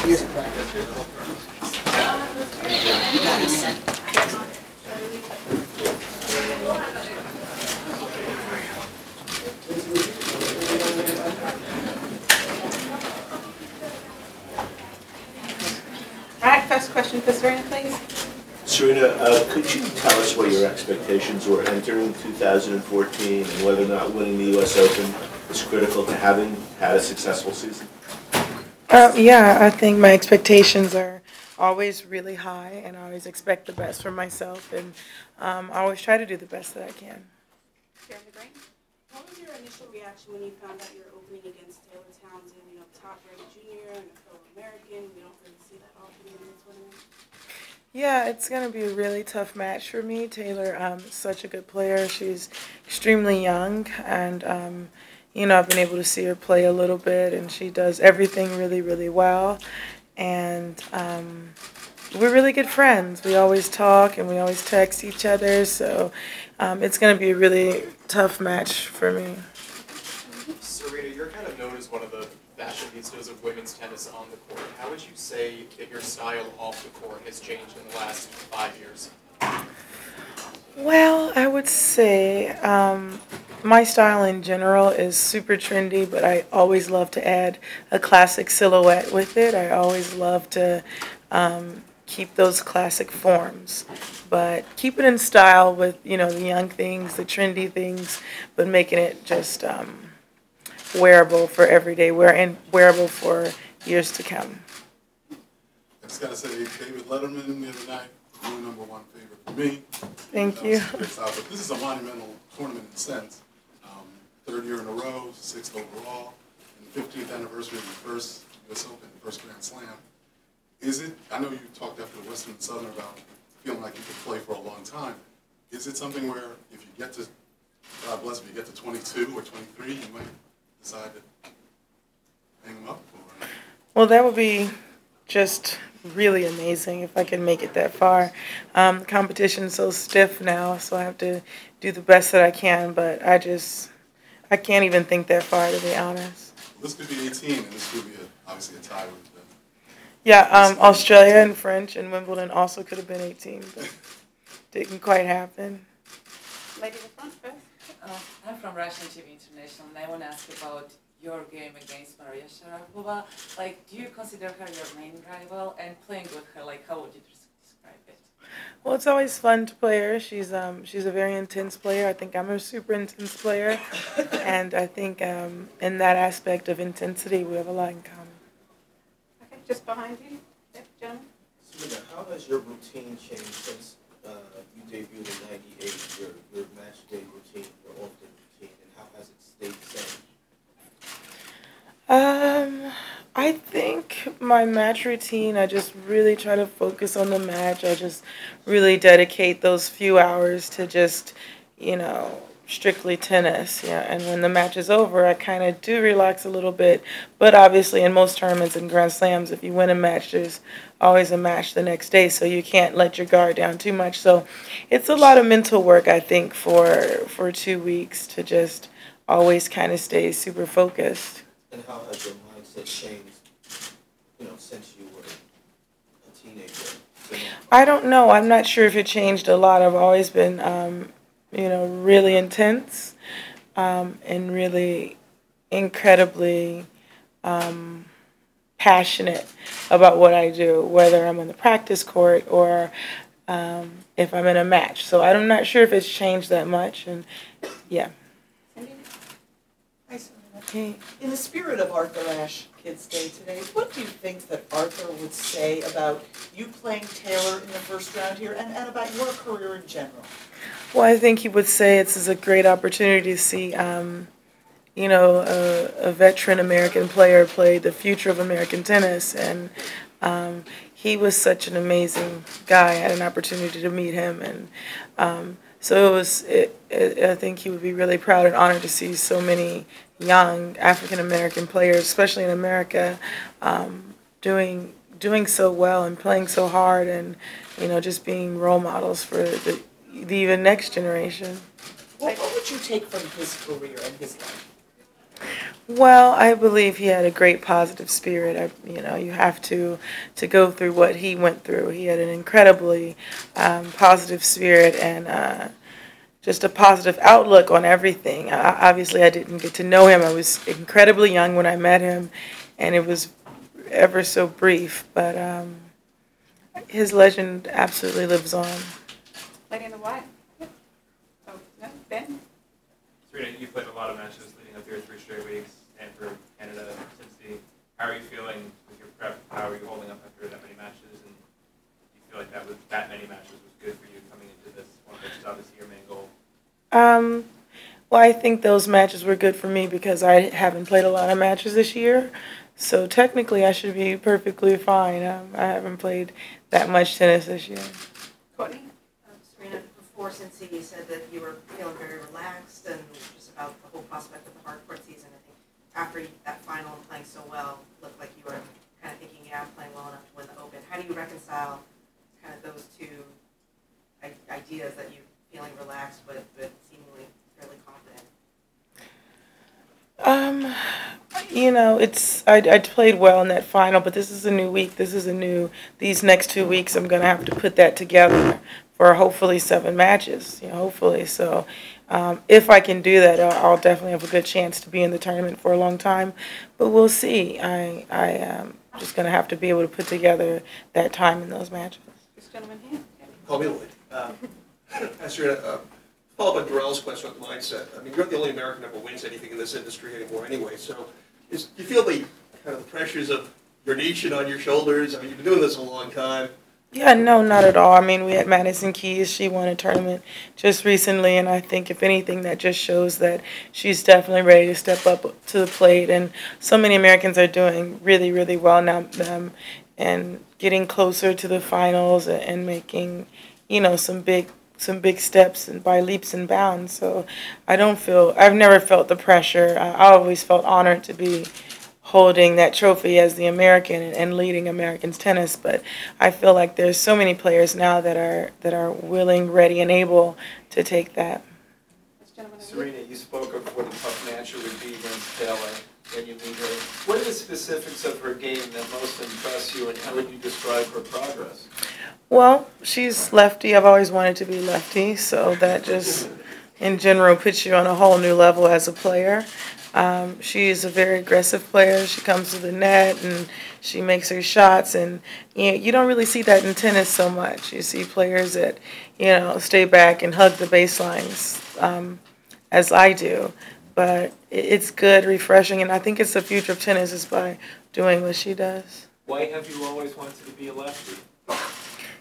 All right, first question for Serena, please. Serena, could you tell us what your expectations were entering 2014 and whether or not winning the U.S. Open is critical to having had a successful season? Yeah, I think my expectations are always really high, and I always expect the best for myself, and I always try to do the best that I can. What was your initial reaction when you found out you were opening against Taylor Townsend, top-ranked junior and a fellow American? We don't really see that often in the tournament. Yeah, it's going to be a really tough match for me. Taylor is such a good player. She's extremely young, and I've been able to see her play a little bit, and she does everything really, really well. And we're really good friends. We always talk, and we always text each other, so it's going to be a really tough match for me. Serena, you're kind of known as one of the fashionistas of women's tennis on the court. How would you say that your style off the court has changed in the last 5 years? Well, I would say my style in general is super trendy, but I always love to add a classic silhouette with it. I always love to keep those classic forms, but keep it in style with, the young things, the trendy things, but making it just wearable for everyday wear and wearable for years to come. I just got to say, David Letterman the other night, your #1 favorite for me. Thank you. But this is a monumental tournament in a sense. Third year in a row, 6th overall, and the 15th anniversary of the first U.S. Open, the first Grand Slam. I know you talked after the Western and Southern about feeling like you could play for a long time. Is it something where if you get to, God bless, if you get to 22 or 23, you might decide to hang them up? Or? Well, that would be just really amazing if I could make it that far. The competition's so stiff now, so I have to do the best that I can, but I can't even think that far, to be honest. Well, this could be 18, and this could be obviously a tie with the... Yeah, Australia and French and Wimbledon also could have been 18, but didn't quite happen. Lady in the front first. I'm from Russian TV International, and I want to ask about your game against Maria Sharapova. Do you consider her your main rival? And playing with her, how would you describe it? Well, it's always fun to play her. She's a very intense player. I think I'm a super intense player, and I think in that aspect of intensity, we have a lot in common. Okay, just behind you, gentlemen. Serena, how has your routine changed since you debuted in '98? Your match day routine, your off-day routine, and how has it stayed the same? I think my match routine, I just really try to focus on the match. I just really dedicate those few hours to just, strictly tennis. Yeah, and when the match is over, I kind of do relax a little bit. But obviously, in most tournaments and Grand Slams, if you win a match, there's always a match the next day, so you can't let your guard down too much. So it's a lot of mental work, I think, for 2 weeks to just always kind of stay super focused. And how has your mindset changed, since you were a teenager? I don't know. I'm not sure if it changed a lot. I've always been, really intense and really incredibly passionate about what I do, whether I'm on the practice court or if I'm in a match. So I'm not sure if it's changed that much. And yeah. Okay. In the spirit of Arthur Ashe Kids Day today, what do you think that Arthur would say about you playing Taylor in the first round here and about your career in general? Well, I think he would say it's a great opportunity to see, a veteran American player play the future of American tennis. And he was such an amazing guy. I had an opportunity to meet him. And so I think he would be really proud and honored to see so many young African-American players, especially in America, doing so well and playing so hard and, just being role models for the even next generation. What would you take from his career and his life? Well, I believe he had a great positive spirit. You have to go through what he went through. He had an incredibly positive spirit and just a positive outlook on everything. Obviously, I didn't get to know him. I was incredibly young when I met him, and it was ever so brief. But his legend absolutely lives on. Lady in the white. Yep. Oh, no, Ben? Serena, you played a lot of matches leading up here 3 straight weeks, and for Canada, Cincy. How are you feeling with your prep? How are you holding up after that many matches? And do you feel like that many matches was good for you coming into this one, which is obviously your main goal? Well, I think those matches were good for me because I haven't played a lot of matches this year. So technically, I should be perfectly fine. I haven't played that much tennis this year. Courtney? Serena, before Cincy, you said that you were feeling very relaxed and just about the whole prospect of the hard court season. I think after that final and playing so well, it looked like you were kind of thinking, yeah, I'm playing well enough to win the Open. How do you reconcile kind of those two ideas that you're feeling relaxed but seemingly fairly confident? I played well in that final, but this is a new week. These next 2 weeks, I'm going to have to put that together for hopefully 7 matches, hopefully. So if I can do that, I'll definitely have a good chance to be in the tournament for a long time. But we'll see. I am just going to have to be able to put together that time in those matches. This gentleman here. Call me Lloyd. Serena, follow up on Darrell's question on mindset. I mean, you're the only American that ever wins anything in this industry anymore anyway. So do you feel the kind of the pressures of your nation on your shoulders? I mean, you've been doing this a long time. Yeah, no, not at all. I mean, we had Madison Keys. She won a tournament just recently, and I think, if anything, that just shows that she's definitely ready to step up to the plate. And so many Americans are doing really, really well now and getting closer to the finals and making, some big steps and by leaps and bounds. So I've never felt the pressure. I always felt honored to be holding that trophy as the American and leading Americans tennis. But I feel like there's so many players now that are willing, ready, and able to take that. Serena, you spoke of what a tough match it would be against Taylor when you meet her. What are the specifics of her game that most impress you, and how would you describe her progress? Well, she's lefty. I've always wanted to be lefty, so that just, in general, puts you on a whole new level as a player. She's a very aggressive player. She comes to the net, and she makes her shots, and you don't really see that in tennis so much. You see players that, stay back and hug the baselines, as I do. But it's good, refreshing, and I think it's the future of tennis is by doing what she does. Why have you always wanted to be a lefty?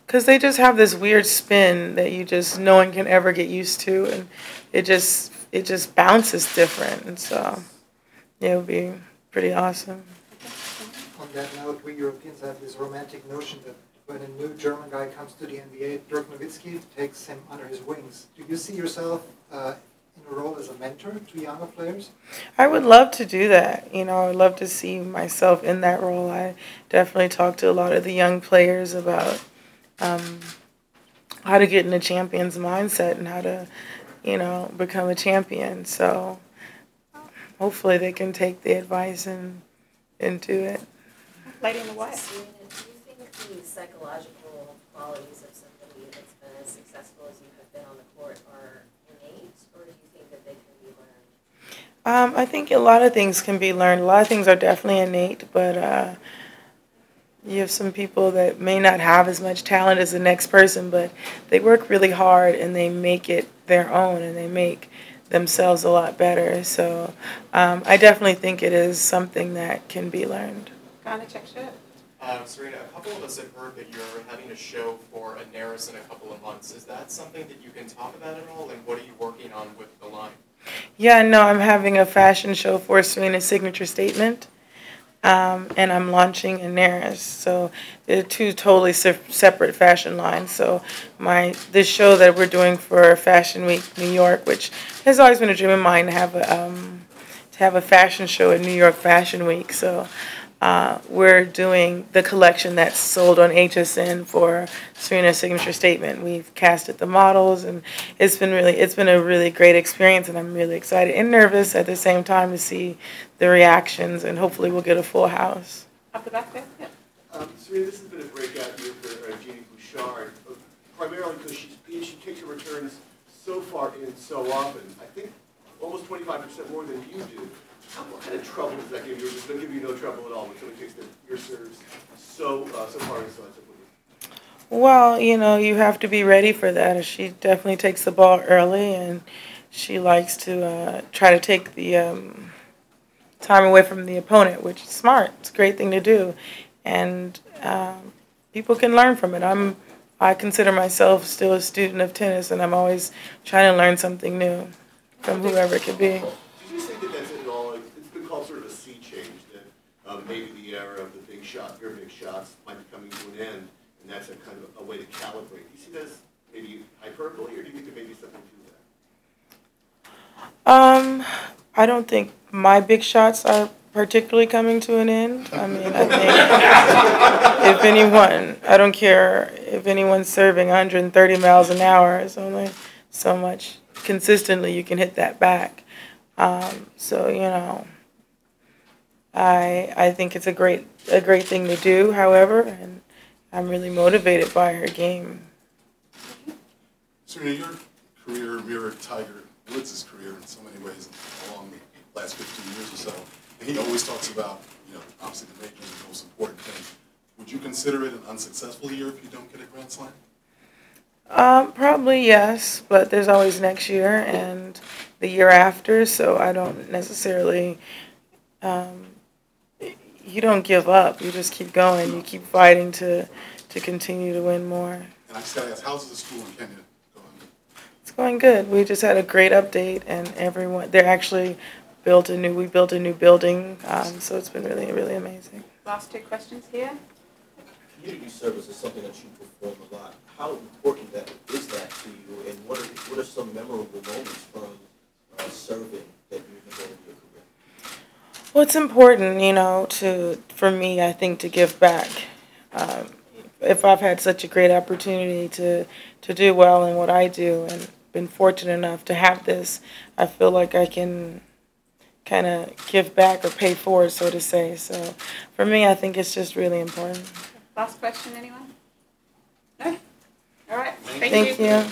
Because they just have this weird spin that no one can ever get used to, and it just bounces different, and so it would be pretty awesome. On that note, we Europeans have this romantic notion that when a new German guy comes to the NBA, Dirk Nowitzki takes him under his wings. Do you see yourself in a role as a mentor to younger players? I would love to do that. I would love to see myself in that role. I definitely talk to a lot of the young players about how to get in a champion's mindset and how to, become a champion. So hopefully they can take the advice and do it. Lady in the white. Serena, do you think the psychological qualities of somebody that's been as successful as you have been on the court are innate, or do you think that they can be learned? I think a lot of things can be learned. A lot of things are definitely innate, but you have some people that may not have as much talent as the next person, but they work really hard and they make it their own and they make themselves a lot better. So I definitely think it is something that can be learned. Gonna check shit. Serena, a couple of us have heard that you're having a show for Serenas in a couple of months. Is that something that you can talk about at all, and what are you working on with the line? Yeah, no, I'm having a fashion show for Serena's signature statement. And I'm launching Serenas. So they're 2 totally separate fashion lines. So this show that we're doing for Fashion Week New York, which has always been a dream of mine to have a fashion show at New York Fashion Week. So we're doing the collection that's sold on HSN for Serena's signature statement. We've casted the models, and it's been a really great experience, and I'm really excited and nervous at the same time to see the reactions, and hopefully we'll get a full house. Up the back there? Yeah. Serena, this has been a breakout year for Jeannie Bouchard, primarily because she takes her returns so far in so often. I think almost 25% more than you do. What kind of trouble does that give you? Or does it give you no trouble at all when somebody takes your serves so far in so quickly? Well, you have to be ready for that. She definitely takes the ball early, and she likes to try to take the time away from the opponent, which is smart. It's a great thing to do, and people can learn from it. I consider myself still a student of tennis, and I'm always trying to learn something new from whoever it could be. Do you think that that's at all? It's been called sort of a sea change, that maybe the era of the big shot, your big shots, might be coming to an end, and that's a kind of a way to calibrate. Do you see that as maybe hyperbole, or do you think there may be something to that? I don't think my big shots are particularly coming to an end. I mean, I think if anyone, I don't care if anyone's serving 130 miles an hour, it's only so much consistently you can hit that back. So, I think it's a great thing to do, however, and I'm really motivated by her game. Serena, your career mirrored Tiger Woods' career in so many ways along the last 15 years or so. And he always talks about, obviously the majors are the most important thing. Would you consider it an unsuccessful year if you don't get a Grand Slam? Probably yes, but there's always next year and the year after, so I don't necessarily, you don't give up, you just keep going, you keep fighting to continue to win more. And I just got to ask, how's the school in Kenya going? It's going good. We just had a great update, and we built a new building, so it's been really, really amazing. Last two questions here. Community service is something that you perform a lot. How important is that to you, and what are some memorable moments from serving that you've enjoyed in your career? Well, it's important, for me, I think, to give back. If I've had such a great opportunity to do well in what I do and been fortunate enough to have this, I feel like I can kind of give back or pay forward, so to say. So for me, I think it's just really important. Last question, anyone? No? All right. Thank you. You.